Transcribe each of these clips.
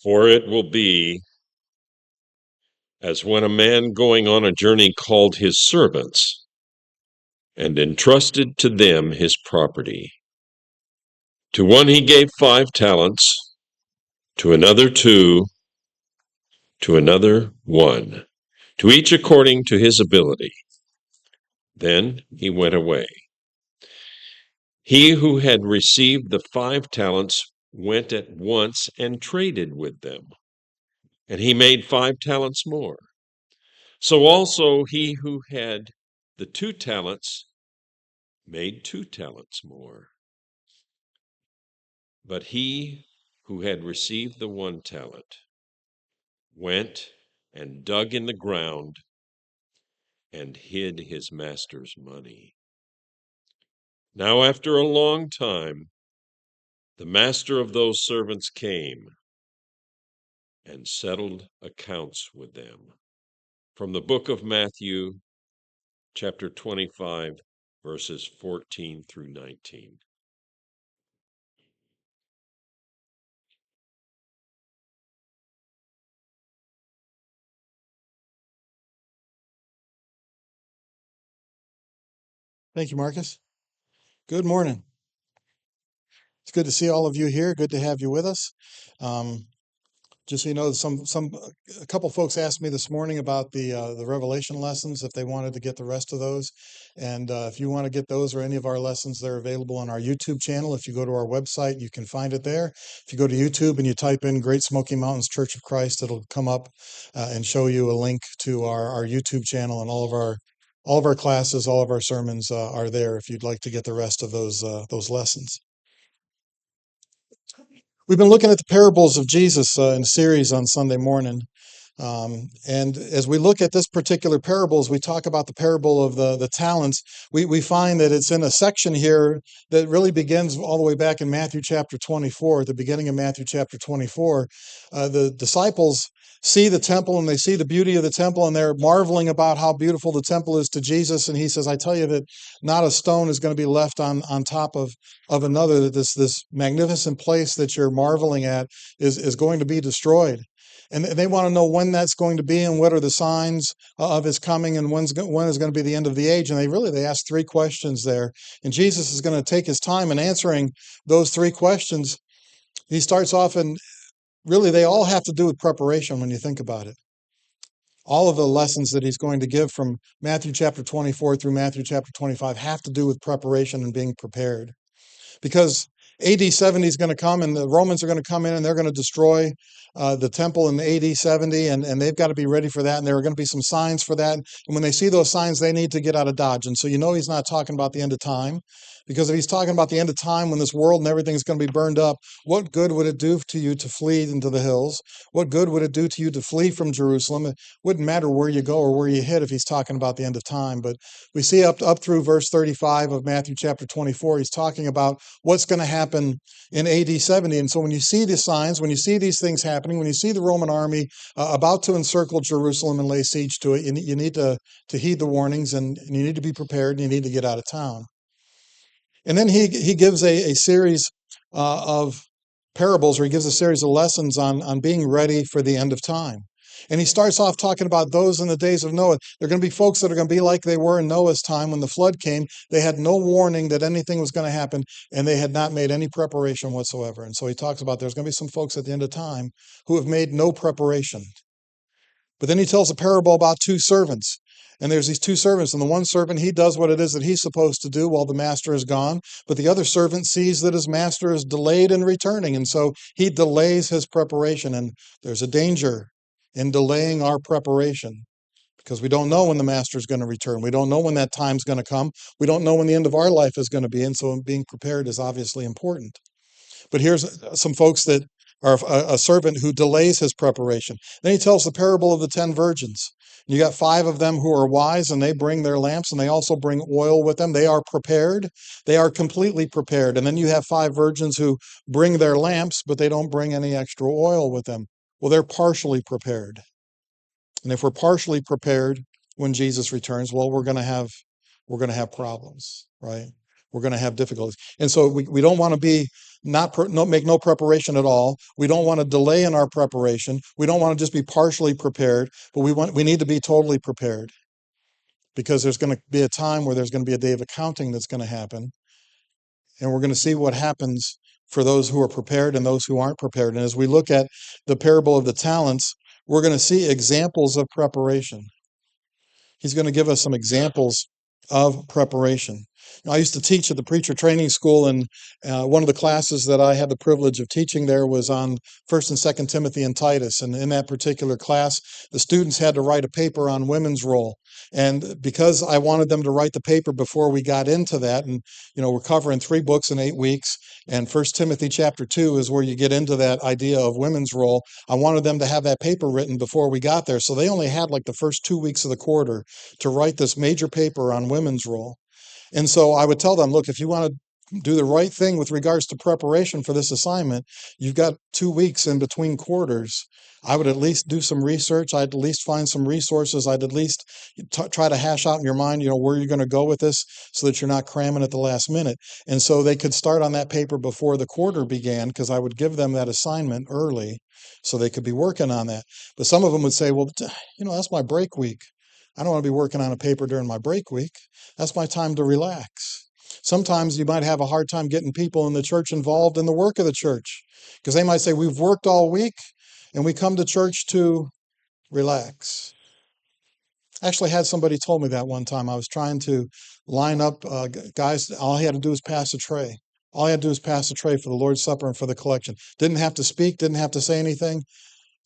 For it will be as when a man going on a journey called his servants and entrusted to them his property. To one he gave 5 talents, to another 2, to another 1, to each according to his ability. Then he went away. He who had received the 5 talents went at once and traded with them, and he made 5 talents more. So also he who had the 2 talents made 2 talents more. But he who had received the 1 talent went and dug in the ground and hid his master's money. Now after a long time, the master of those servants came and settled accounts with them. From the book of Matthew, chapter 25, verses 14 through 19. Thank you, Marcus. Good morning. It's good to see all of you here. Good to have you with us. Just so you know, a couple folks asked me this morning about the Revelation lessons, if they wanted to get the rest of those. And if you want to get those or any of our lessons, they're available on our YouTube channel. If you go to our website, you can find it there. If you go to YouTube and you type in Great Smoky Mountains Church of Christ, it'll come up and show you a link to our YouTube channel, and all of our classes, all of our sermons are there if you'd like to get the rest of those lessons. We've been looking at the parables of Jesus in a series on Sunday morning. And as we look at this particular parable, as we talk about the parable of the talents, we find that it's in a section here that really begins all the way back in Matthew chapter 24. At the beginning of Matthew chapter 24, the disciples see the temple and they see the beauty of the temple, and they're marveling about how beautiful the temple is to Jesus. And he says, I tell you that not a stone is going to be left on top of another, that this magnificent place that you're marveling at is going to be destroyed. And they want to know when that's going to be and what are the signs of his coming and when is going to be the end of the age. And they ask 3 questions there. And Jesus is going to take his time in answering those 3 questions. He starts off, and really they all have to do with preparation when you think about it. All of the lessons that he's going to give from Matthew chapter 24 through Matthew chapter 25 have to do with preparation and being prepared. Because AD 70 is going to come, and the Romans are going to come in and they're going to destroy the temple in AD 70, and they've got to be ready for that. And there are going to be some signs for that. And when they see those signs, they need to get out of Dodge. And so he's not talking about the end of time, because if he's talking about the end of time when this world and everything's going to be burned up, what good would it do to you to flee into the hills? What good would it do to you to flee from Jerusalem? It wouldn't matter where you go or where you hid if he's talking about the end of time. But we see up through verse 35 of Matthew chapter 24, he's talking about what's going to happen in AD 70. And so when you see the signs, when you see these things happening, when you see the Roman army about to encircle Jerusalem and lay siege to it, you need to heed the warnings, and you need to be prepared, and you need to get out of town. And then he gives a series of parables, or he gives a series of lessons on being ready for the end of time. And he starts off talking about those in the days of Noah. They're going to be folks that are going to be like they were in Noah's time when the flood came. They had no warning that anything was going to happen, and they had not made any preparation whatsoever. And so he talks about there's going to be some folks at the end of time who have made no preparation. But then he tells a parable about 2 servants. And there's these 2 servants, and the one servant, he does what it is that he's supposed to do while the master is gone. But the other servant sees that his master is delayed in returning, and so he delays his preparation. And there's a danger in delaying our preparation, because we don't know when the master is going to return. We don't know when that time's going to come. We don't know when the end of our life is going to be, and so being prepared is obviously important. But here's some folks that are a servant who delays his preparation. Then he tells the parable of the 10 virgins. You got 5 of them who are wise, and they bring their lamps, and they also bring oil with them. They are prepared. They are completely prepared. And then you have 5 virgins who bring their lamps, but they don't bring any extra oil with them. Well, they're partially prepared. And if we're partially prepared when Jesus returns, well, we're going to have problems, right? We're going to have difficulties. And so we don't want to be make no preparation at all. We don't want to delay in our preparation. We don't want to just be partially prepared, but we need to be totally prepared, because there's going to be a time where there's going to be a day of accounting that's going to happen, and we're going to see what happens for those who are prepared and those who aren't prepared. And as we look at the parable of the talents, we're going to see examples of preparation. He's going to give us some examples of preparation. I used to teach at the preacher training school, and one of the classes that I had the privilege of teaching there was on 1st and 2nd Timothy and Titus. And in that particular class, the students had to write a paper on women's role. And because I wanted them to write the paper before we got into that, and we're covering 3 books in 8 weeks, and 1 Timothy chapter 2 is where you get into that idea of women's role. I wanted them to have that paper written before we got there. So they only had like the first 2 weeks of the quarter to write this major paper on women's role. And so I would tell them, look, if you want to do the right thing with regards to preparation for this assignment, you've got 2 weeks in between quarters. I would at least do some research. I'd at least find some resources. I'd at least try to hash out in your mind, where you're going to go with this, so that you're not cramming at the last minute. And so they could start on that paper before the quarter began, because I would give them that assignment early so they could be working on that. But some of them would say, well, that's my break week. I don't want to be working on a paper during my break week. That's my time to relax. Sometimes you might have a hard time getting people in the church involved in the work of the church, because they might say, we've worked all week and we come to church to relax. I actually had somebody told me that one time. I was trying to line up guys. All he had to do was pass a tray. All he had to do was pass a tray for the Lord's Supper and for the collection. Didn't have to speak, didn't have to say anything.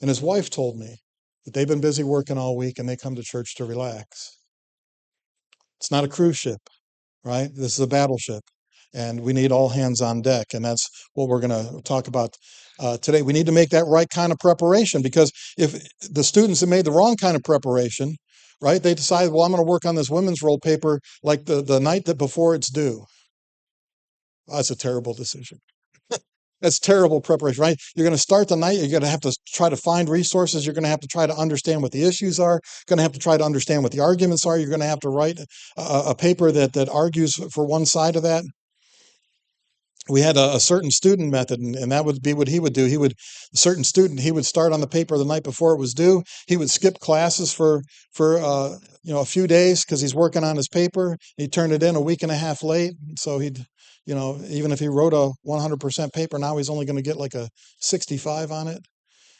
And his wife told me that they've been busy working all week and they come to church to relax. It's not a cruise ship, right? This is a battleship, and we need all hands on deck. And that's what we're going to talk about today. We need to make that right kind of preparation, because if the students have made the wrong kind of preparation, right, they decide, well, I'm going to work on this women's role paper like the night that before it's due. That's a terrible decision. That's terrible preparation, right? You're going to start the night. You're going to have to try to find resources. You're going to have to try to understand what the issues are. You're going to have to try to understand what the arguments are. You're going to have to write a paper that argues for one side of that. We had a certain student method, and that would be what he would do. He would start on the paper the night before it was due. He would skip classes for a few days because he's working on his paper. He turned it in a week and a half late, so he'd even if he wrote a 100% paper, now he's only going to get like a 65 on it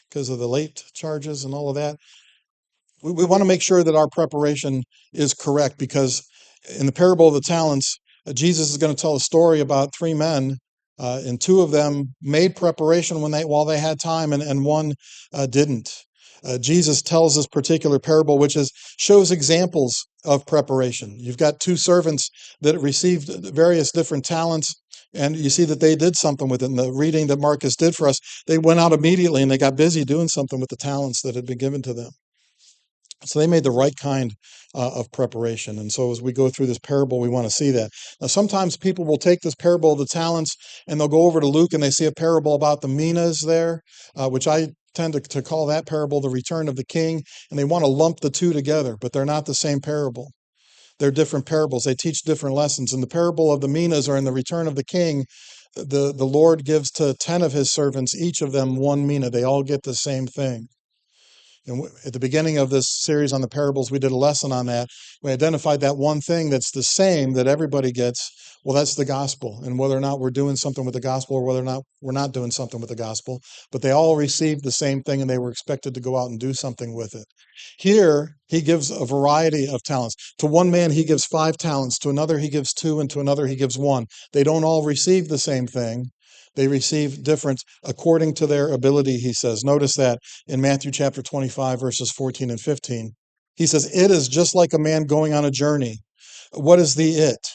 because of the late charges and all of that. We want to make sure that our preparation is correct, because in the parable of the talents, Jesus is going to tell a story about 3 men, and 2 of them made preparation while they had time, and one didn't. Jesus tells this particular parable, which shows examples of preparation. You've got 2 servants that received various different talents, and you see that they did something with it. In the reading that Marcus did for us, they went out immediately and they got busy doing something with the talents that had been given to them. So they made the right kind of preparation. And so as we go through this parable, we want to see that. Now, sometimes people will take this parable of the talents and they'll go over to Luke and they see a parable about the minas there, which I tend to call that parable the return of the king. And they want to lump the 2 together, but they're not the same parable. They're different parables. They teach different lessons. In the parable of the minas, or in the return of the king, the Lord gives to 10 of his servants, each of them 1 mina. They all get the same thing. And at the beginning of this series on the parables, we did a lesson on that. We identified that one thing that's the same that everybody gets. Well, that's the gospel. And whether or not we're doing something with the gospel, or whether or not we're not doing something with the gospel, but they all received the same thing and they were expected to go out and do something with it. Here, he gives a variety of talents. To one man, he gives 5 talents. To another, he gives 2. And to another, he gives 1. They don't all receive the same thing. They receive different according to their ability, he says. Notice that in Matthew chapter 25, verses 14 and 15. He says, it is just like a man going on a journey. What is the it?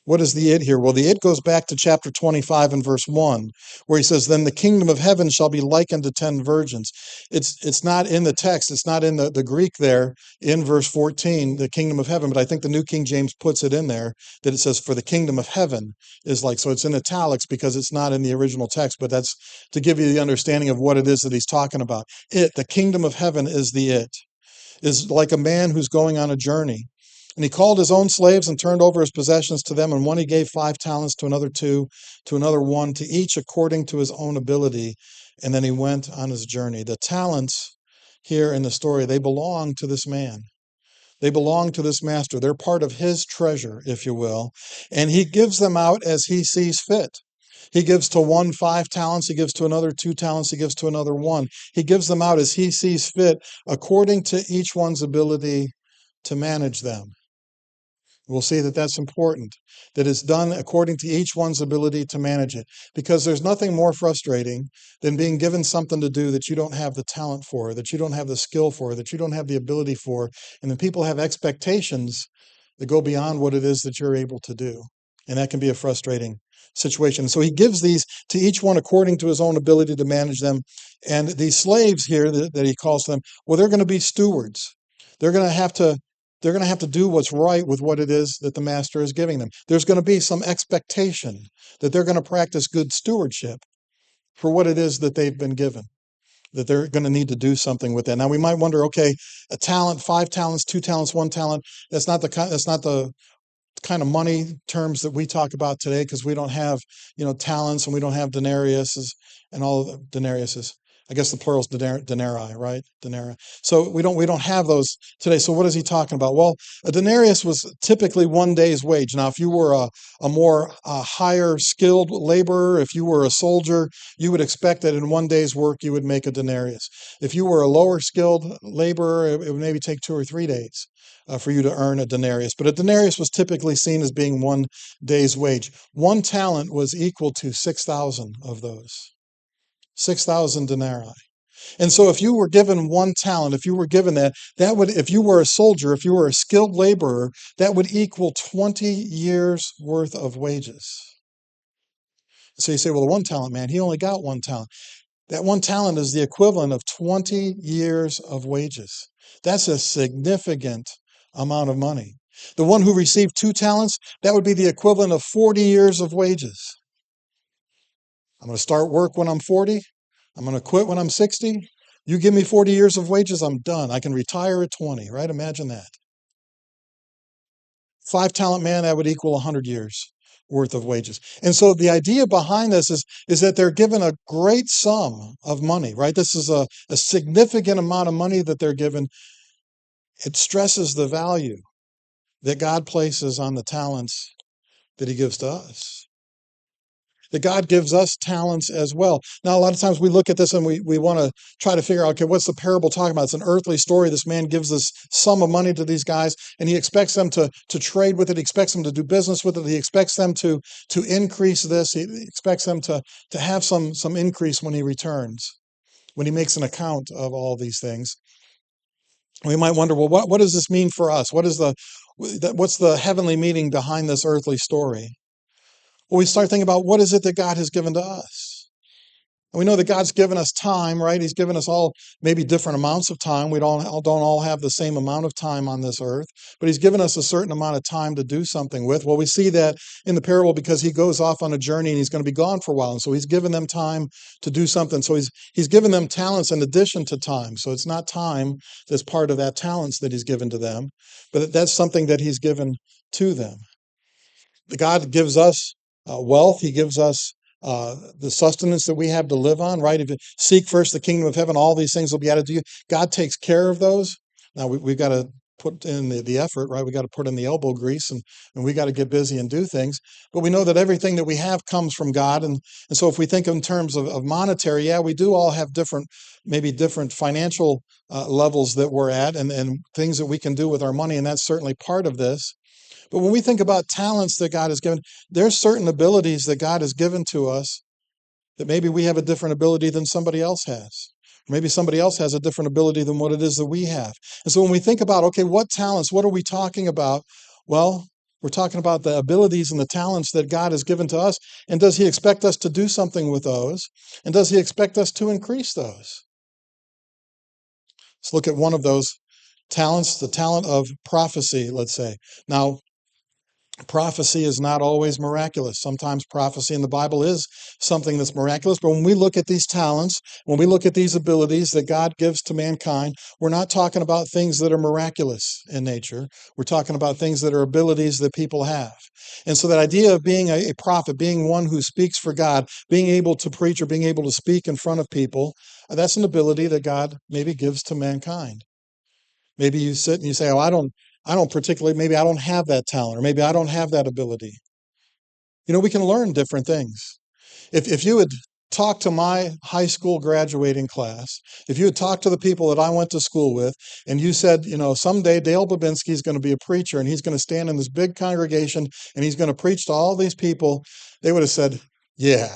What is the it here? Well, the it goes back to chapter 25 and verse 1, where he says, then the kingdom of heaven shall be likened to 10 virgins. It's not in the text. It's not in the Greek there in verse 14, the kingdom of heaven, but I think the New King James puts it in there, that it says, for the kingdom of heaven is like, so it's in italics because it's not in the original text, but that's to give you the understanding of what it is that he's talking about. The kingdom of heaven is the it, is like a man who's going on a journey. And he called his own slaves and turned over his possessions to them. And one he gave 5 talents, to another 2, to another 1, to each according to his own ability. And then he went on his journey. The talents here in the story, they belong to this man. They belong to this master. They're part of his treasure, if you will. And he gives them out as he sees fit. He gives to one 5 talents. He gives to another 2 talents. He gives to another 1. He gives them out as he sees fit, according to each one's ability to manage them. We'll see that that's important, that it's done according to each one's ability to manage it. Because there's nothing more frustrating than being given something to do that you don't have the talent for, that you don't have the skill for, that you don't have the ability for. And then people have expectations that go beyond what it is that you're able to do. And that can be a frustrating situation. So he gives these to each one according to his own ability to manage them. And these slaves here that he calls them, well, they're going to be stewards. They're going to have to do what's right with what it is that the master is giving them. There's going to be some expectation that they're going to practice good stewardship for what it is that they've been given, that they're going to need to do something with that. Now we might wonder, okay, a talent, 5 talents, 2 talents, 1 talent, that's not the kind of money terms that we talk about today, because we don't have, talents, and we don't have denariuses and all of the denariuses. I guess the plural is denarii, right? Denarii. So we don't have those today. So what is he talking about? Well, a denarius was typically 1 day's wage. Now, if you were a more higher skilled laborer, if you were a soldier, you would expect that in 1 day's work you would make a denarius. If you were a lower skilled laborer, it would maybe take 2 or 3 days for you to earn a denarius. But a denarius was typically seen as being 1 day's wage. 1 talent was equal to 6,000 of those. 6,000 denarii. And so if you were given 1 talent, if you were given that would, if you were a soldier, if you were a skilled laborer, that would equal 20 years worth of wages. So you say, well, the 1 talent man, he only got 1 talent. That 1 talent is the equivalent of 20 years of wages. That's a significant amount of money. The one who received 2 talents, that would be the equivalent of 40 years of wages. I'm going to start work when I'm 40. I'm going to quit when I'm 60. You give me 40 years of wages, I'm done. I can retire at 20, right? Imagine that. 5 talent man, that would equal 100 years worth of wages. And so the idea behind this is that they're given a great sum of money, right? This is a significant amount of money that they're given. It stresses the value that God places on the talents that he gives to us. That God gives us talents as well. Now, a lot of times we look at this and we want to try to figure out, okay, what's the parable talking about? It's an earthly story. This man gives this sum of money to these guys, and he expects them to trade with it. He expects them to do business with it. He expects them to increase this. He expects them to have some increase when he returns, when he makes an account of all these things. We might wonder, well, what does this mean for us? What's the heavenly meaning behind this earthly story? Well, we start thinking about what is it that God has given to us. And we know that God's given us time, right? He's given us all maybe different amounts of time. We don't all have the same amount of time on this earth, but he's given us a certain amount of time to do something with. Well, we see that in the parable because he goes off on a journey and he's going to be gone for a while. And so he's given them time to do something. So he's given them talents in addition to time. So it's not time that's part of that talents that he's given to them, but that's something that he's given to them. God gives us wealth. He gives us the sustenance that we have to live on, right? If you seek first the kingdom of heaven, all these things will be added to you. God takes care of those. Now we've got to put in the effort, right? We got to put in the elbow grease and we got to get busy and do things. But we know that everything that we have comes from God. And so if we think in terms of monetary, yeah, we do all have maybe different financial levels that we're at and things that we can do with our money. And that's certainly part of this. But when we think about talents that God has given, there's certain abilities that God has given to us that maybe we have a different ability than somebody else has. Maybe somebody else has a different ability than what it is that we have. And so when we think about, okay, what talents, what are we talking about? Well, we're talking about the abilities and the talents that God has given to us. And does he expect us to do something with those? And does he expect us to increase those? Let's look at one of those talents, the talent of prophecy, let's say. Now, Prophecy is not always miraculous. Sometimes prophecy in the Bible is something that's miraculous. But when we look at these talents, when we look at these abilities that God gives to mankind, we're not talking about things that are miraculous in nature. We're talking about things that are abilities that people have. And so that idea of being a prophet, being one who speaks for God, being able to preach or being able to speak in front of people, that's an ability that God maybe gives to mankind. Maybe you sit and you say, "Oh, I don't particularly, maybe I don't have that talent, or maybe I don't have that ability." We can learn different things. If you had talked to my high school graduating class, if you had talked to the people that I went to school with, and you said, someday Dale Babinski is going to be a preacher and he's going to stand in this big congregation and he's going to preach to all these people, they would have said, "Yeah,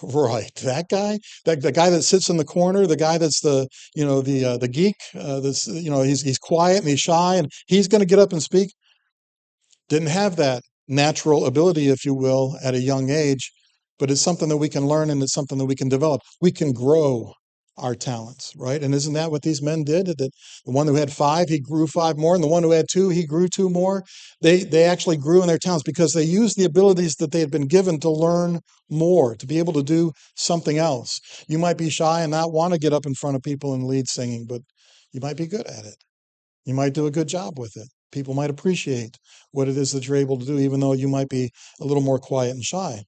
right. That guy, the guy that sits in the corner, the guy that's the geek, that's he's quiet and he's shy and he's going to get up and speak." Didn't have that natural ability, if you will, at a young age, but it's something that we can learn and it's something that we can develop. We can grow our talents, right? And isn't that what these men did? That the one who had 5, he grew 5 more, and the one who had 2, he grew 2 more. They actually grew in their talents because they used the abilities that they had been given to learn more, to be able to do something else. You might be shy and not want to get up in front of people and lead singing, but you might be good at it. You might do a good job with it. People might appreciate what it is that you're able to do, even though you might be a little more quiet and shy.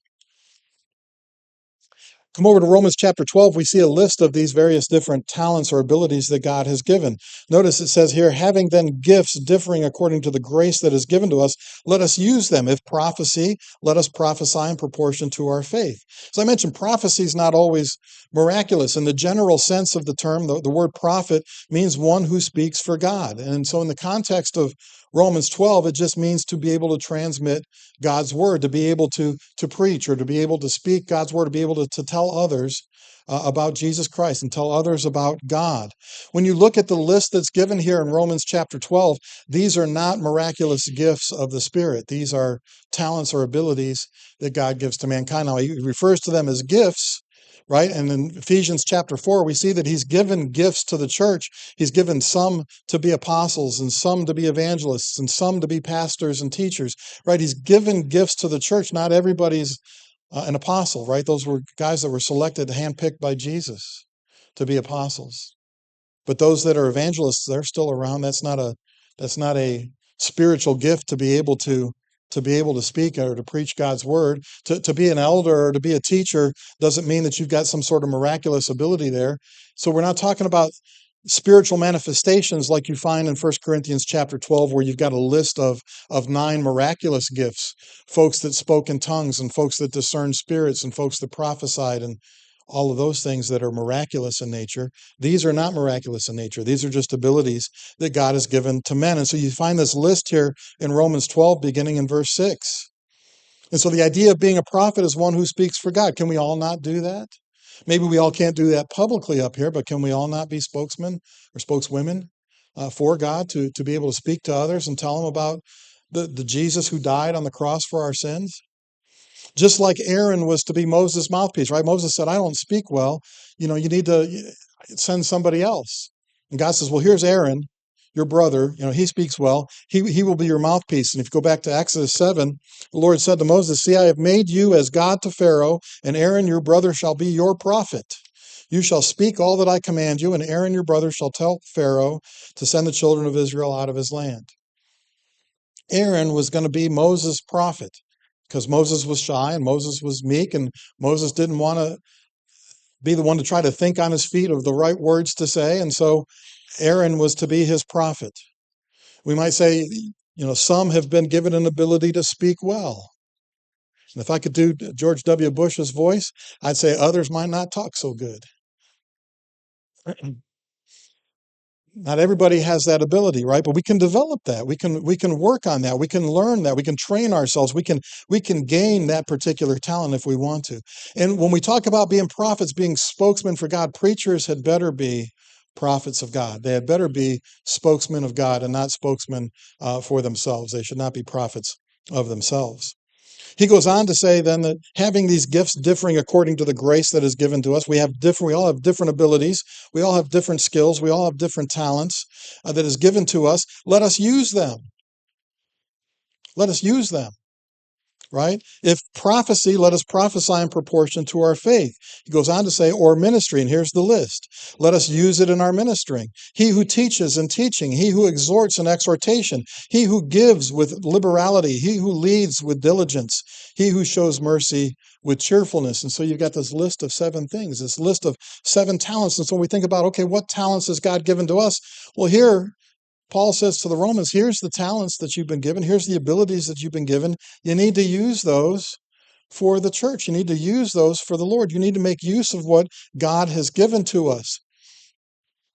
Come over to Romans chapter 12, we see a list of these various different talents or abilities that God has given. Notice it says here, "Having then gifts differing according to the grace that is given to us, let us use them. If prophecy, let us prophesy in proportion to our faith." So I mentioned prophecy is not always miraculous. In the general sense of the term, the word prophet means one who speaks for God. And so in the context of Romans 12, it just means to be able to transmit God's word, to be able to preach or to be able to speak God's word, to be able to tell others about Jesus Christ and tell others about God. When you look at the list that's given here in Romans chapter 12, these are not miraculous gifts of the Spirit. These are talents or abilities that God gives to mankind. Now, he refers to them as gifts, right? And in Ephesians chapter 4, we see that he's given gifts to the church. He's given some to be apostles and some to be evangelists and some to be pastors and teachers, right? He's given gifts to the church. Not everybody's an apostle, right? Those were guys that were selected, handpicked by Jesus to be apostles. But those that are evangelists, they're still around. That's not a spiritual gift to be able to speak or to preach God's word. To be an elder or to be a teacher doesn't mean that you've got some sort of miraculous ability there. So we're not talking about spiritual manifestations like you find in 1 Corinthians chapter 12, where you've got a list of 9 miraculous gifts, folks that spoke in tongues and folks that discerned spirits and folks that prophesied and all of those things that are miraculous in nature. These are not miraculous in nature. These are just abilities that God has given to men. And so you find this list here in Romans 12, beginning in verse 6. And so the idea of being a prophet is one who speaks for God. Can we all not do that? Maybe we all can't do that publicly up here, but can we all not be spokesmen or spokeswomen for God to be able to speak to others and tell them about the Jesus who died on the cross for our sins? Just like Aaron was to be Moses' mouthpiece, right? Moses said, "I don't speak well. You need to send somebody else." And God says, "Well, here's Aaron, your brother. He speaks well. He will be your mouthpiece." And if you go back to Exodus 7, the Lord said to Moses, "See, I have made you as God to Pharaoh, and Aaron, your brother, shall be your prophet. You shall speak all that I command you, and Aaron, your brother, shall tell Pharaoh to send the children of Israel out of his land." Aaron was going to be Moses' prophet because Moses was shy and Moses was meek and Moses didn't want to be the one to try to think on his feet of the right words to say. And so Aaron was to be his prophet. We might say, some have been given an ability to speak well. And if I could do George W. Bush's voice, I'd say others might not talk so good. Not everybody has that ability, right? But we can develop that. We can work on that. We can learn that. We can train ourselves. We can gain that particular talent if we want to. And when we talk about being prophets, being spokesmen for God, preachers had better be prophets of God. They had better be spokesmen of God and not spokesmen for themselves. They should not be prophets of themselves. He goes on to say then that having these gifts differing according to the grace that is given to us, we all have different abilities, we all have different skills, we all have different talents that is given to us. Let us use them. Let us use them. Right? If prophecy, let us prophesy in proportion to our faith. He goes on to say, or ministry, and here's the list. Let us use it in our ministering. He who teaches in teaching, he who exhorts in exhortation, he who gives with liberality, he who leads with diligence, he who shows mercy with cheerfulness. And so you've got this list of 7 things, this list of 7 talents. And so we think about, okay, what talents has God given to us? Well, here, Paul says to the Romans, here's the talents that you've been given. Here's the abilities that you've been given. You need to use those for the church. You need to use those for the Lord. You need to make use of what God has given to us.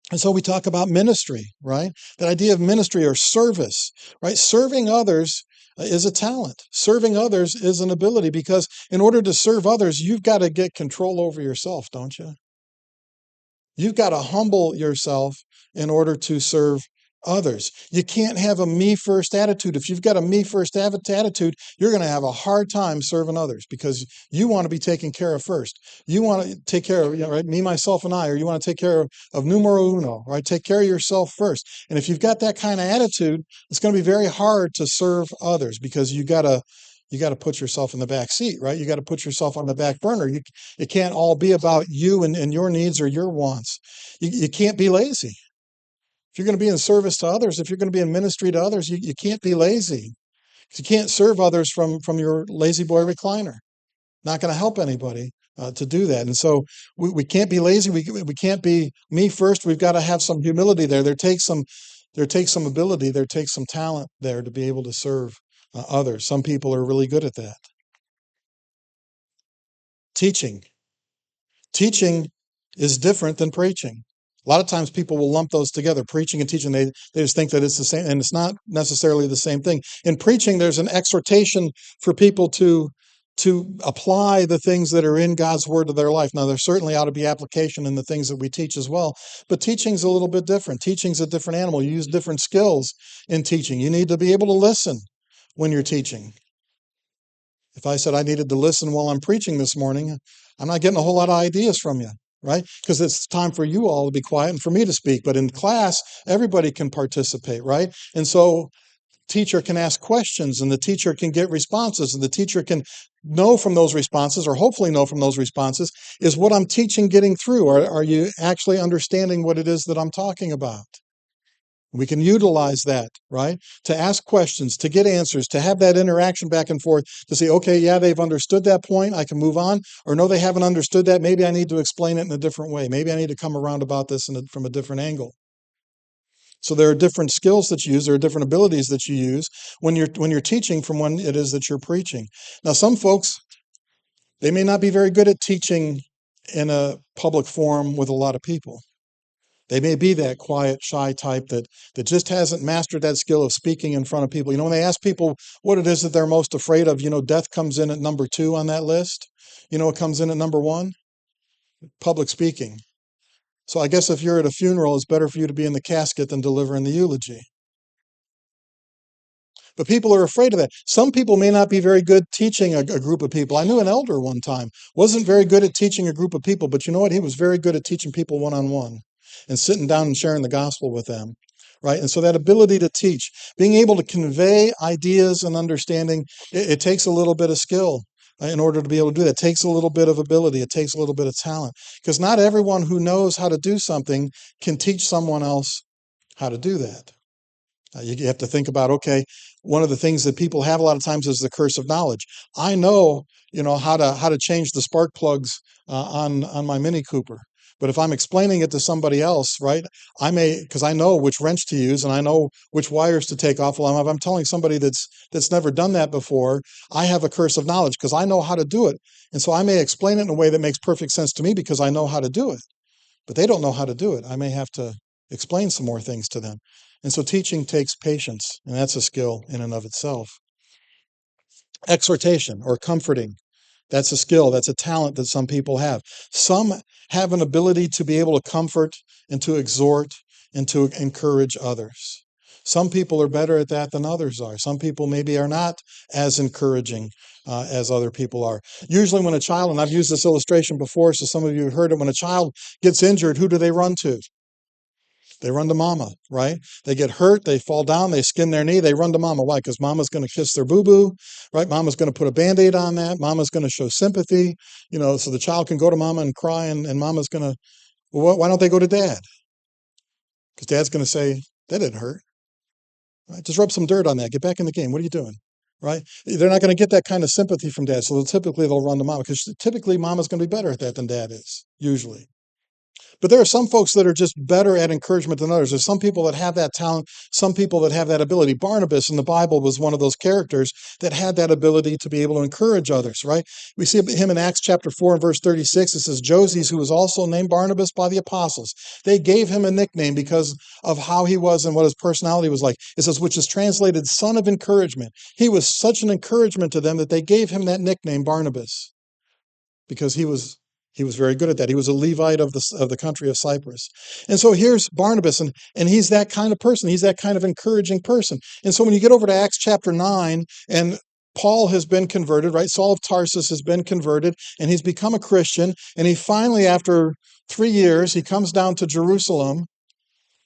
And so we talk about ministry, right? That idea of ministry or service, right? Serving others is a talent. Serving others is an ability, because in order to serve others, you've got to get control over yourself, don't you? You've got to humble yourself in order to serve others. You can't have a me first attitude. If you've got a me first attitude, you're going to have a hard time serving others, because you want to be taken care of first. You want to take care of, right? Me, myself, and I, or you want to take care of numero uno, right? Take care of yourself first. And if you've got that kind of attitude, it's going to be very hard to serve others, because you got to put yourself in the back seat, right? You got to put yourself on the back burner. It can't all be about you and your needs or your wants. You can't be lazy. If you're going to be in service to others, if you're going to be in ministry to others, you can't be lazy. You can't serve others from your lazy boy recliner. Not going to help anybody to do that. And so we can't be lazy. We can't be me first. We've got to have some humility there. There takes some ability. There takes some talent there to be able to serve others. Some people are really good at that. Teaching is different than preaching. A lot of times people will lump those together, preaching and teaching. They just think that it's the same, and it's not necessarily the same thing. In preaching, there's an exhortation for people to apply the things that are in God's word to their life. Now, there certainly ought to be application in the things that we teach as well, but teaching's a little bit different. Teaching's a different animal. You use different skills in teaching. You need to be able to listen when you're teaching. If I said I needed to listen while I'm preaching this morning, I'm not getting a whole lot of ideas from you, right? Because it's time for you all to be quiet and for me to speak. But in class, everybody can participate, right? And so teacher can ask questions, and the teacher can get responses, and the teacher can know from those responses, or hopefully know from those responses, is what I'm teaching getting through? Are you actually understanding what it is that I'm talking about? We can utilize that, right? To ask questions, to get answers, to have that interaction back and forth, to say, okay, yeah, they've understood that point, I can move on. Or no, they haven't understood that. Maybe I need to explain it in a different way. Maybe I need to come around about this from a different angle. So there are different skills that you use. There are different abilities that you use when you're teaching from when it is that you're preaching. Now, some folks, they may not be very good at teaching in a public forum with a lot of people. They may be that quiet, shy type that just hasn't mastered that skill of speaking in front of people. When they ask people what it is that they're most afraid of, death comes in at number 2 on that list. What comes in at number 1? Public speaking. So I guess if you're at a funeral, it's better for you to be in the casket than delivering the eulogy. But people are afraid of that. Some people may not be very good teaching a group of people. I knew an elder one time, wasn't very good at teaching a group of people, but you know what? He was very good at teaching people one-on-one and sitting down and sharing the gospel with them, right? And so that ability to teach, being able to convey ideas and understanding, it takes a little bit of skill in order to be able to do that. It takes a little bit of ability. It takes a little bit of talent, because not everyone who knows how to do something can teach someone else how to do that. You have to think about, okay, one of the things that people have a lot of times is the curse of knowledge. I know, how to change the spark plugs on my Mini Cooper. But if I'm explaining it to somebody else, right, because I know which wrench to use and I know which wires to take off. Well, if I'm telling somebody that's never done that before, I have a curse of knowledge because I know how to do it. And so I may explain it in a way that makes perfect sense to me because I know how to do it. But they don't know how to do it. I may have to explain some more things to them. And so teaching takes patience, and that's a skill in and of itself. Exhortation or comforting. That's a skill. That's a talent that some people have. Some have an ability to be able to comfort and to exhort and to encourage others. Some people are better at that than others are. Some people maybe are not as encouraging as other people are. Usually when a child, and I've used this illustration before, so some of you have heard it, when a child gets injured, who do they run to? They run to mama, right? They get hurt, they fall down, they skin their knee, they run to mama. Why? Because mama's going to kiss their boo-boo, right? Mama's going to put a Band-Aid on that. Mama's going to show sympathy, so the child can go to mama and cry, and mama's going to, well, why don't they go to dad? Because dad's going to say, that didn't hurt. Right? Just rub some dirt on that. Get back in the game. What are you doing? Right? They're not going to get that kind of sympathy from dad. So they'll run to mama, because typically mama's going to be better at that than dad is, usually. But there are some folks that are just better at encouragement than others. There's some people that have that talent, some people that have that ability. Barnabas in the Bible was one of those characters that had that ability to be able to encourage others, right? We see him in Acts chapter 4 and verse 36. It says, Joses, who was also named Barnabas by the apostles, they gave him a nickname because of how he was and what his personality was like. It says, which is translated son of encouragement. He was such an encouragement to them that they gave him that nickname, Barnabas, because he was very good at that. He was a Levite of the country of Cyprus. And so here's Barnabas, and he's that kind of person. He's that kind of encouraging person. And so when you get over to Acts chapter 9, and Paul has been converted, right? Saul of Tarsus has been converted, and he's become a Christian. And he finally, after 3 years, he comes down to Jerusalem,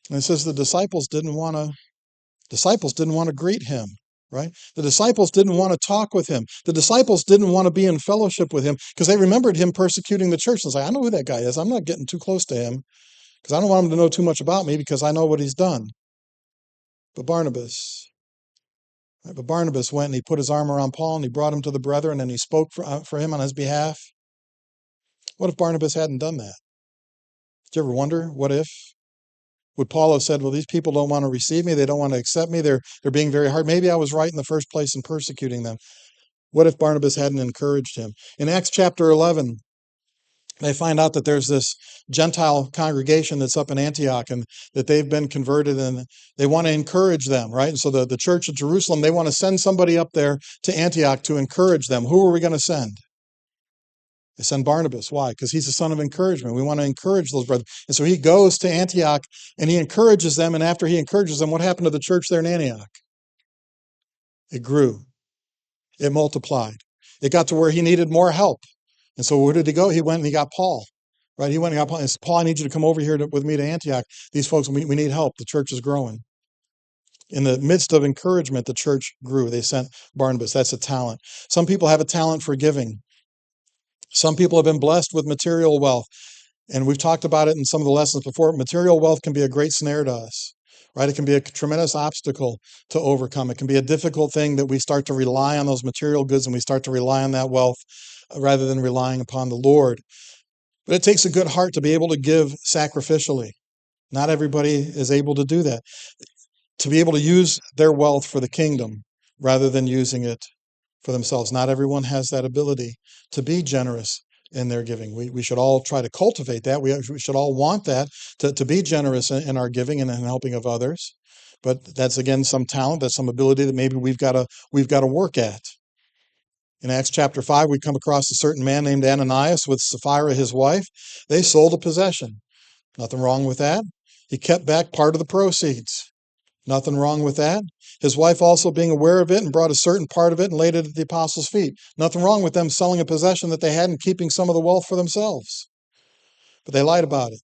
and it says the disciples didn't want to greet him. Right? The disciples didn't want to talk with him. The disciples didn't want to be in fellowship with him because they remembered him persecuting the church. And it's like, I know who that guy is. I'm not getting too close to him because I don't want him to know too much about me because I know what he's done. But Barnabas went and he put his arm around Paul and he brought him to the brethren and he spoke for him on his behalf. What if Barnabas hadn't done that? Did you ever wonder, what if? Would Paul have said, well, these people don't want to receive me. They don't want to accept me. They're being very hard. Maybe I was right in the first place in persecuting them. What if Barnabas hadn't encouraged him? In Acts chapter 11, they find out that there's this Gentile congregation that's up in Antioch and that they've been converted and they want to encourage them, right? And so the church of Jerusalem, they want to send somebody up there to Antioch to encourage them. Who are we going to send? They send Barnabas. Why? Because he's a son of encouragement. We want to encourage those brothers. And so he goes to Antioch and he encourages them. And after he encourages them, what happened to the church there in Antioch? It grew. It multiplied. It got to where he needed more help. And so where did he go? He went and he got Paul. Right? He went and got Paul. And said, Paul, I need you to come over here with me to Antioch. These folks, we need help. The church is growing. In the midst of encouragement, the church grew. They sent Barnabas. That's a talent. Some people have a talent for giving. Some people have been blessed with material wealth. And we've talked about it in some of the lessons before. Material wealth can be a great snare to us, right? It can be a tremendous obstacle to overcome. It can be a difficult thing that we start to rely on those material goods and we start to rely on that wealth rather than relying upon the Lord. But it takes a good heart to be able to give sacrificially. Not everybody is able to do that. To be able to use their wealth for the kingdom rather than using it for themselves. Not everyone has that ability to be generous in their giving. We should all try to cultivate that. We should all want that, to be generous in our giving and in helping of others. But that's, again, some talent, that's some ability that maybe we've got to work at. In Acts chapter 5, we come across a certain man named Ananias with Sapphira, his wife. They sold a possession. Nothing wrong with that. He kept back part of the proceeds. Nothing wrong with that. His wife also being aware of it and brought a certain part of it and laid it at the apostles' feet. Nothing wrong with them selling a possession that they had and keeping some of the wealth for themselves. But they lied about it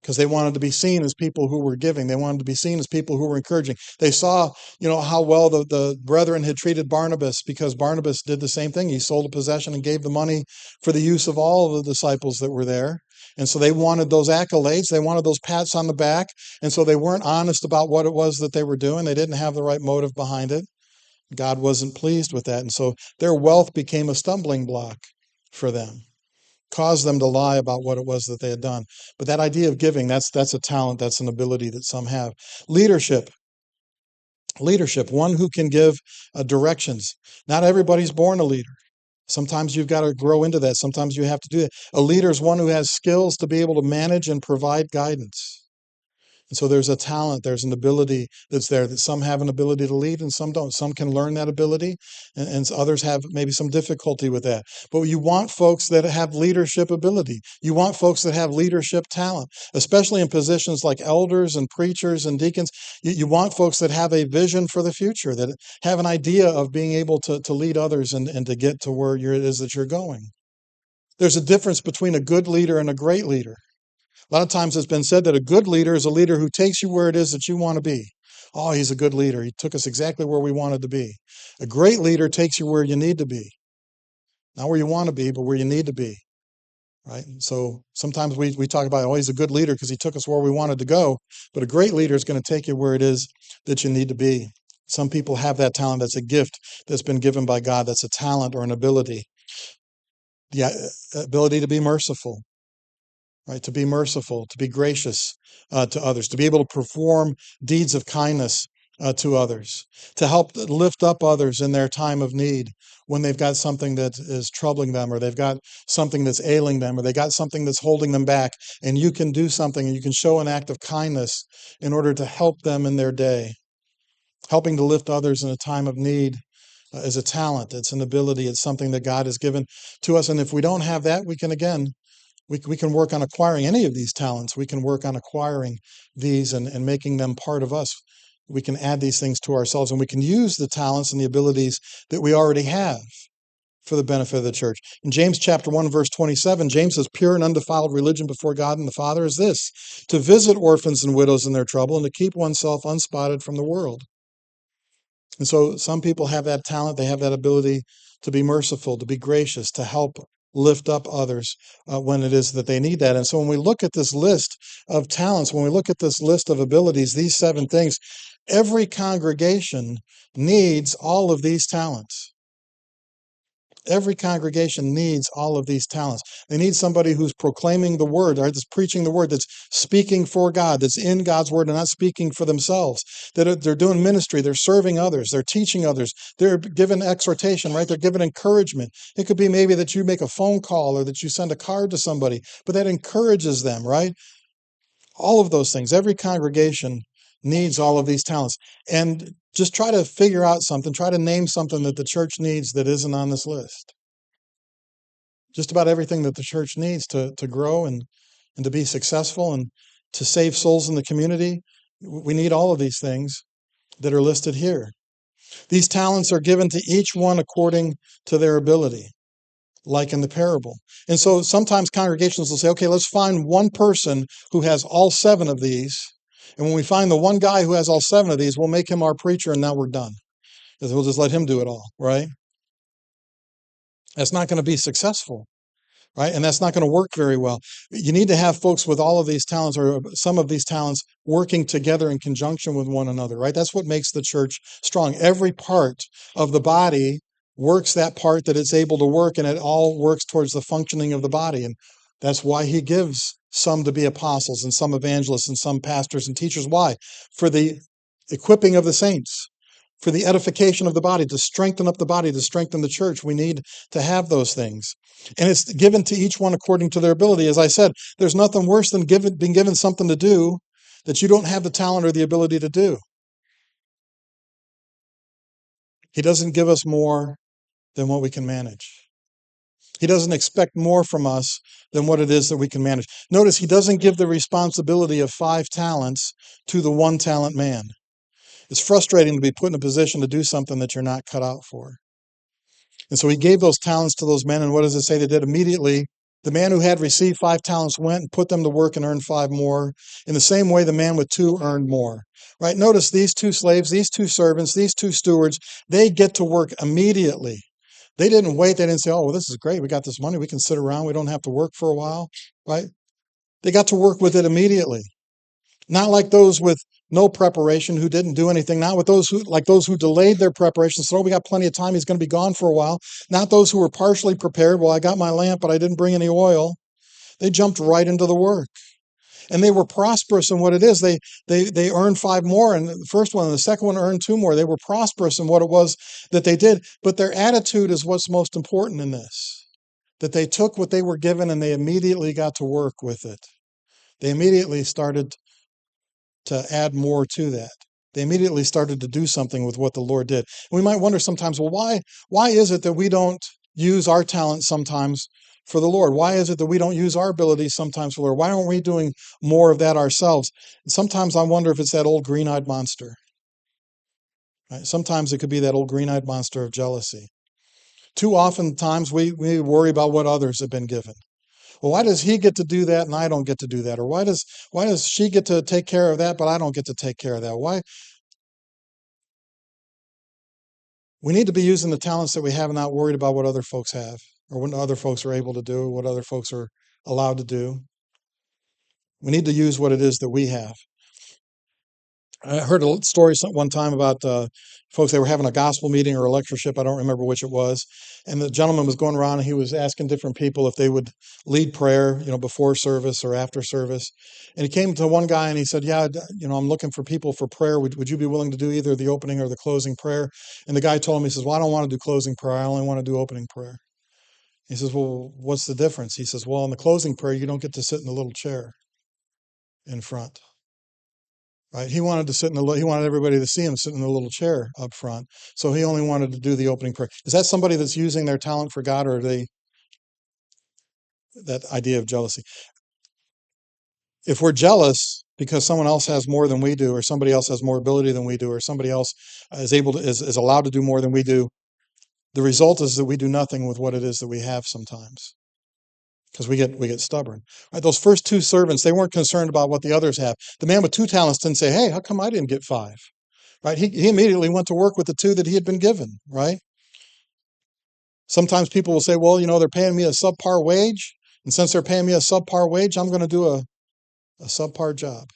because they wanted to be seen as people who were giving. They wanted to be seen as people who were encouraging. They saw, how well the brethren had treated Barnabas because Barnabas did the same thing. He sold a possession and gave the money for the use of all of the disciples that were there. And so they wanted those accolades. They wanted those pats on the back. And so they weren't honest about what it was that they were doing. They didn't have the right motive behind it. God wasn't pleased with that. And so their wealth became a stumbling block for them, caused them to lie about what it was that they had done. But that idea of giving, that's a talent, that's an ability that some have. Leadership, one who can give directions. Not everybody's born a leader. Sometimes you've got to grow into that. Sometimes you have to do that. A leader is one who has skills to be able to manage and provide guidance. And so there's a talent, there's an ability that's there, that some have an ability to lead and some don't. Some can learn that ability and others have maybe some difficulty with that. But you want folks that have leadership ability. You want folks that have leadership talent, especially in positions like elders and preachers and deacons. You want folks that have a vision for the future, that have an idea of being able to lead others and to get to where it is that you're going. There's a difference between a good leader and a great leader. A lot of times it's been said that a good leader is a leader who takes you where it is that you want to be. Oh, he's a good leader. He took us exactly where we wanted to be. A great leader takes you where you need to be. Not where you want to be, but where you need to be. Right? So sometimes we talk about, oh, he's a good leader because he took us where we wanted to go. But a great leader is going to take you where it is that you need to be. Some people have that talent. That's a gift that's been given by God. That's a talent or an ability. The ability to be merciful, right? To be merciful, to be gracious to others, to be able to perform deeds of kindness to others, to help lift up others in their time of need when they've got something that is troubling them, or they've got something that's ailing them, or they got something that's holding them back, and you can do something, and you can show an act of kindness in order to help them in their day. Helping to lift others in a time of need is a talent, it's an ability, it's something that God has given to us. And if we don't have that, we can work on acquiring any of these talents. We can work on acquiring these and making them part of us. We can add these things to ourselves, and we can use the talents and the abilities that we already have for the benefit of the church. In James chapter 1, verse 27, James says, pure and undefiled religion before God and the Father is this, to visit orphans and widows in their trouble and to keep oneself unspotted from the world. And so some people have that talent, they have that ability to be merciful, to be gracious, to help lift up others when it is that they need that. And so when we look at this list of talents, when we look at this list of abilities, these 7 things, every congregation needs all of these talents. Every congregation needs all of these talents. They need somebody who's proclaiming the word, right? That's preaching the word, that's speaking for God, that's in God's word and not speaking for themselves. That they're doing ministry, they're serving others, they're teaching others, they're giving exhortation, right? They're giving encouragement. It could be maybe that you make a phone call or that you send a card to somebody, but that encourages them, right? All of those things. Every congregation needs all of these talents. And just try to figure out something, try to name something that the church needs that isn't on this list. Just about everything that the church needs to grow and to be successful and to save souls in the community. We need all of these things that are listed here. These talents are given to each one according to their ability, like in the parable. And so sometimes congregations will say, okay, let's find one person who has all 7 of these. And when we find the one guy who has all 7 of these, we'll make him our preacher and now we're done. Because we'll just let him do it all, right? That's not going to be successful, right? And that's not going to work very well. You need to have folks with all of these talents or some of these talents working together in conjunction with one another, right? That's what makes the church strong. Every part of the body works that part that it's able to work, and it all works towards the functioning of the body. And that's why he gives some to be apostles and some evangelists and some pastors and teachers. Why? For the equipping of the saints, for the edification of the body, to strengthen up the body, to strengthen the church. We need to have those things. And it's given to each one according to their ability. As I said, there's nothing worse than being given something to do that you don't have the talent or the ability to do. He doesn't give us more than what we can manage. He doesn't expect more from us than what it is that we can manage. Notice he doesn't give the responsibility of 5 talents to the 1 talent man. It's frustrating to be put in a position to do something that you're not cut out for. And so he gave those talents to those men, and what does it say they did? Immediately, the man who had received 5 talents went and put them to work and earned 5 more. In the same way, the man with 2 earned more. Right? Notice these 2 slaves, these 2 servants, these 2 stewards, they get to work immediately. They didn't wait. They didn't say, oh, well, this is great. We got this money. We can sit around. We don't have to work for a while. Right? They got to work with it immediately. Not like those with no preparation who didn't do anything. Not with those who delayed their preparation. So, oh, we got plenty of time. He's going to be gone for a while. Not those who were partially prepared. Well, I got my lamp, but I didn't bring any oil. They jumped right into the work. And they were prosperous in what it is. They earned 5 more, and the first one and the second one earned 2 more. They were prosperous in what it was that they did. But their attitude is what's most important in this. That they took what they were given and they immediately got to work with it. They immediately started to add more to that. They immediately started to do something with what the Lord did. We might wonder sometimes, well, why is it that we don't use our talents sometimes for the Lord? Why is it that we don't use our abilities sometimes for the Lord? Why aren't we doing more of that ourselves? And sometimes I wonder if it's that old green-eyed monster. Right? Sometimes it could be that old green-eyed monster of jealousy. Too often times we worry about what others have been given. Well, why does he get to do that and I don't get to do that? Or why does she get to take care of that, but I don't get to take care of that? Why? We need to be using the talents that we have and not worried about what other folks have or what other folks are able to do, what other folks are allowed to do. We need to use what it is that we have. I heard a story one time about folks. They were having a gospel meeting or a lectureship. I don't remember which it was. And the gentleman was going around and he was asking different people if they would lead prayer, before service or after service. And he came to one guy and he said, "Yeah, I'm looking for people for prayer. Would you be willing to do either the opening or the closing prayer?" And the guy told him, he says, "Well, I don't want to do closing prayer. I only want to do opening prayer." He says, "Well, what's the difference?" He says, "Well, in the closing prayer, you don't get to sit in the little chair in front." Right? He wanted he wanted everybody to see him sitting in a little chair up front. So he only wanted to do the opening prayer. Is that somebody that's using their talent for God, or are they that idea of jealousy? If we're jealous because someone else has more than we do, or somebody else has more ability than we do, or somebody else is allowed to do more than we do, the result is that we do nothing with what it is that we have sometimes. Because we get stubborn. Right? Those first two servants, they weren't concerned about what the others have. The man with 2 talents didn't say, "Hey, how come I didn't get 5?" Right? He immediately went to work with the 2 that he had been given, right? Sometimes people will say, "Well, they're paying me a subpar wage, and since they're paying me a subpar wage, I'm going to do a subpar job."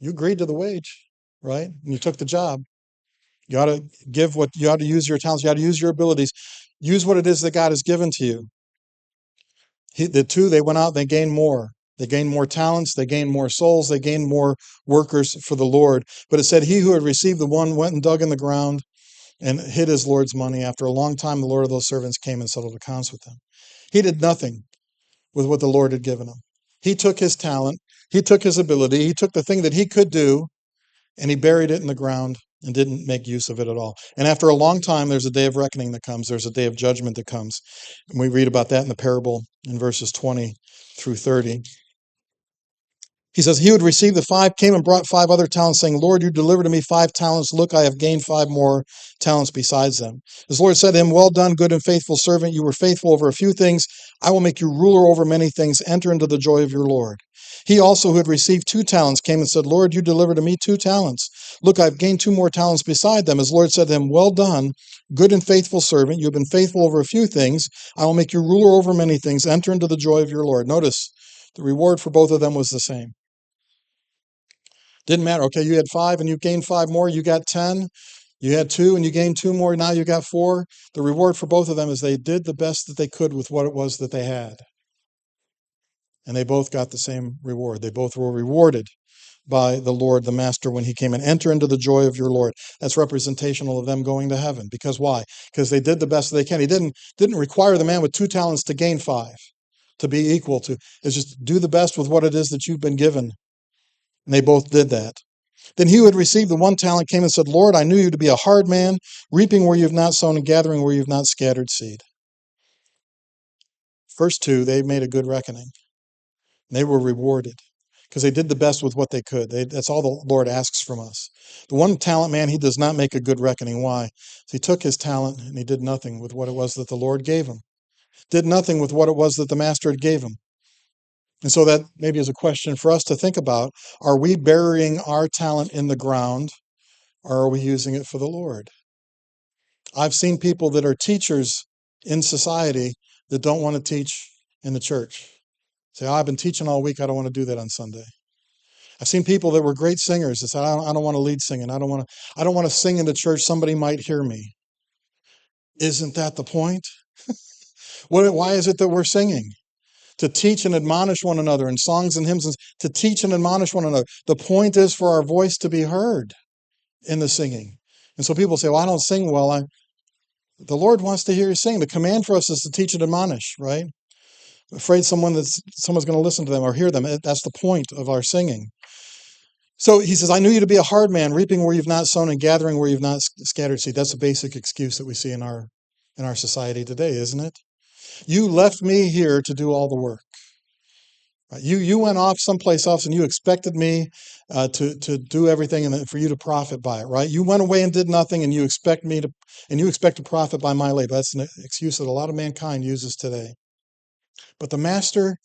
You agreed to the wage, right? And you took the job. You ought to you ought to use your talents, you ought to use your abilities, use what it is that God has given to you. The 2, they went out, they gained more. They gained more talents, they gained more souls, they gained more workers for the Lord. But it said, he who had received the one went and dug in the ground and hid his Lord's money. After a long time, the Lord of those servants came and settled accounts with them. He did nothing with what the Lord had given him. He took his talent, he took his ability, he took the thing that he could do, and he buried it in the ground and didn't make use of it at all. And after a long time, there's a day of reckoning that comes. There's a day of judgment that comes. And we read about that in the parable in verses 20 through 30. He says, he who had received the 5 came and brought 5 other talents, saying, "Lord, you delivered to me 5 talents. Look, I have gained 5 more talents besides them." His Lord said to him, "Well done, good and faithful servant. You were faithful over a few things. I will make you ruler over many things. Enter into the joy of your Lord." He also, who had received 2 talents, came and said, "Lord, you delivered to me 2 talents. Look, I've gained 2 more talents beside them." His Lord said to him, "Well done, good and faithful servant. You have been faithful over a few things. I will make you ruler over many things. Enter into the joy of your Lord." Notice, the reward for both of them was the same. Didn't matter. Okay, you had 5 and you gained 5 more. You got 10. You had 2 and you gained 2 more. Now you got 4. The reward for both of them is they did the best that they could with what it was that they had. And they both got the same reward. They both were rewarded by the Lord, the Master, when he came and enter into the joy of your Lord. That's representational of them going to heaven. Because why? Because they did the best that they can. He didn't require the man with 2 talents to gain 5, to be equal to. It's just do the best with what it is that you've been given. And they both did that. Then he who had received the 1 talent came and said, "Lord, I knew you to be a hard man, reaping where you have not sown and gathering where you have not scattered seed." First 2, they made a good reckoning. They were rewarded because they did the best with what they could. That's all the Lord asks from us. The 1 talent man, he does not make a good reckoning. Why? He took his talent and he did nothing with what it was that the Lord gave him. Did nothing with what it was that the Master had gave him. And so that maybe is a question for us to think about. Are we burying our talent in the ground, or are we using it for the Lord? I've seen people that are teachers in society that don't want to teach in the church. Say, "Oh, I've been teaching all week. I don't want to do that on Sunday." I've seen people that were great singers that said, I don't want to lead singing. I don't want to sing in the church. Somebody might hear me." Isn't that the point? Why is it that we're singing? To teach and admonish one another in songs and hymns, to teach and admonish one another. The point is for our voice to be heard in the singing. And so people say, "Well, I don't sing well." The Lord wants to hear you sing. The command for us is to teach and admonish, right? Afraid someone's going to listen to them or hear them. That's the point of our singing. So he says, "I knew you to be a hard man, reaping where you've not sown and gathering where you've not scattered seed." That's a basic excuse that we see in our society today, isn't it? You left me here to do all the work. Right? You went off someplace else and you expected me to do everything and for you to profit by it, right? You went away and did nothing and you expect to profit by my labor. That's an excuse that a lot of mankind uses today. But the master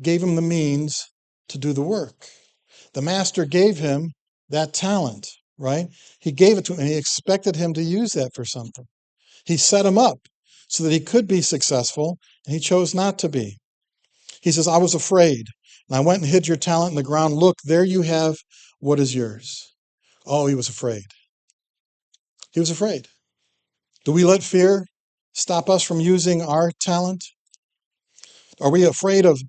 gave him the means to do the work. The master gave him that talent, right? He gave it to him and he expected him to use that for something. He set him up so that he could be successful, and he chose not to be. He says, I was afraid, and I went and hid your talent in the ground. Look, there you have what is yours. Oh, he was afraid. He was afraid. Do we let fear stop us from using our talent? Are we afraid of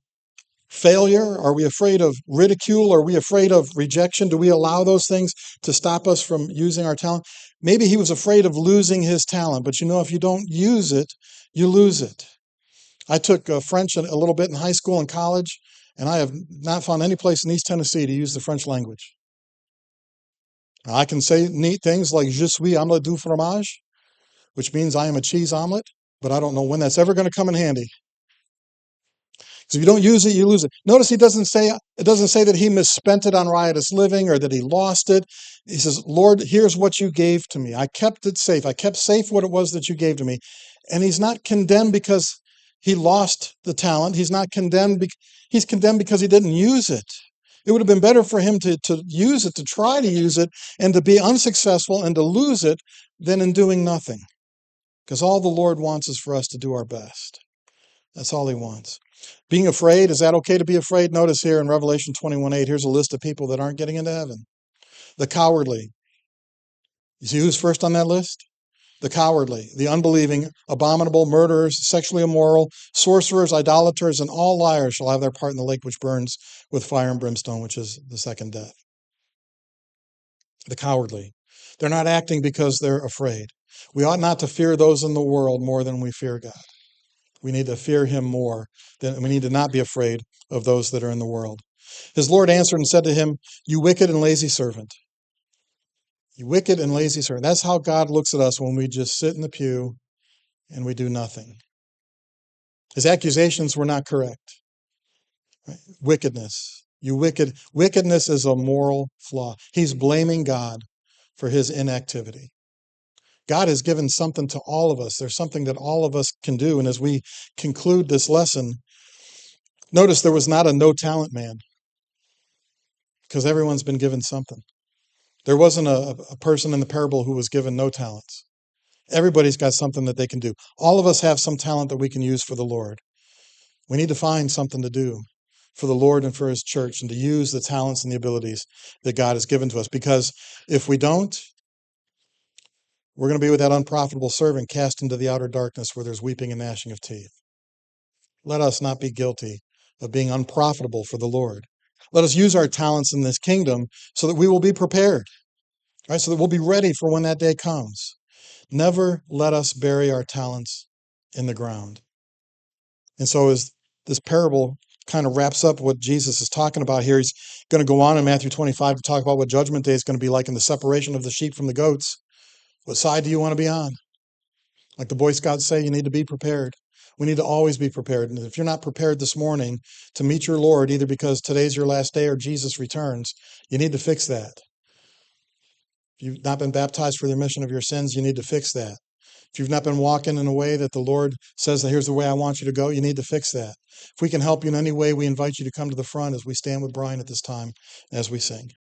failure? Are we afraid of ridicule? Are we afraid of rejection? Do we allow those things to stop us from using our talent? Maybe he was afraid of losing his talent, but if you don't use it, you lose it. I took French a little bit in high school and college, and I have not found any place in East Tennessee to use the French language. Now, I can say neat things like je suis omelette du fromage, which means I am a cheese omelet, but I don't know when that's ever going to come in handy. So if you don't use it, you lose it. Notice it doesn't say that he misspent it on riotous living or that he lost it. He says, Lord, here's what you gave to me. I kept it safe. I kept safe what it was that you gave to me. And he's not condemned because he lost the talent. He's not condemned. He's condemned because he didn't use it. It would have been better for him to use it, to try to use it, and to be unsuccessful and to lose it than in doing nothing. Because all the Lord wants is for us to do our best. That's all he wants. Being afraid, is that okay to be afraid? Notice here in Revelation 21:8, here's a list of people that aren't getting into heaven. The cowardly. You see who's first on that list? The cowardly, the unbelieving, abominable, murderers, sexually immoral, sorcerers, idolaters, and all liars shall have their part in the lake which burns with fire and brimstone, which is the second death. The cowardly. They're not acting because they're afraid. We ought not to fear those in the world more than we fear God. We need to fear him more. We need to not be afraid of those that are in the world. His Lord answered and said to him, you wicked and lazy servant. You wicked and lazy servant. That's how God looks at us when we just sit in the pew and we do nothing. His accusations were not correct. Right? Wickedness. Wickedness is a moral flaw. He's blaming God for his inactivity. God has given something to all of us. There's something that all of us can do. And as we conclude this lesson, notice there was not a no talent man, because everyone's been given something. There wasn't a person in the parable who was given no talents. Everybody's got something that they can do. All of us have some talent that we can use for the Lord. We need to find something to do for the Lord and for his church and to use the talents and the abilities that God has given to us. Because if we don't, we're going to be with that unprofitable servant cast into the outer darkness where there's weeping and gnashing of teeth. Let us not be guilty of being unprofitable for the Lord. Let us use our talents in this kingdom so that we will be prepared, right? So that we'll be ready for when that day comes. Never let us bury our talents in the ground. And so as this parable kind of wraps up what Jesus is talking about here, he's going to go on in Matthew 25 to talk about what Judgment Day is going to be like in the separation of the sheep from the goats. What side do you want to be on? Like the Boy Scouts say, you need to be prepared. We need to always be prepared. And if you're not prepared this morning to meet your Lord, either because today's your last day or Jesus returns, you need to fix that. If you've not been baptized for the remission of your sins, you need to fix that. If you've not been walking in a way that the Lord says that here's the way I want you to go, you need to fix that. If we can help you in any way, we invite you to come to the front as we stand with Brian at this time as we sing.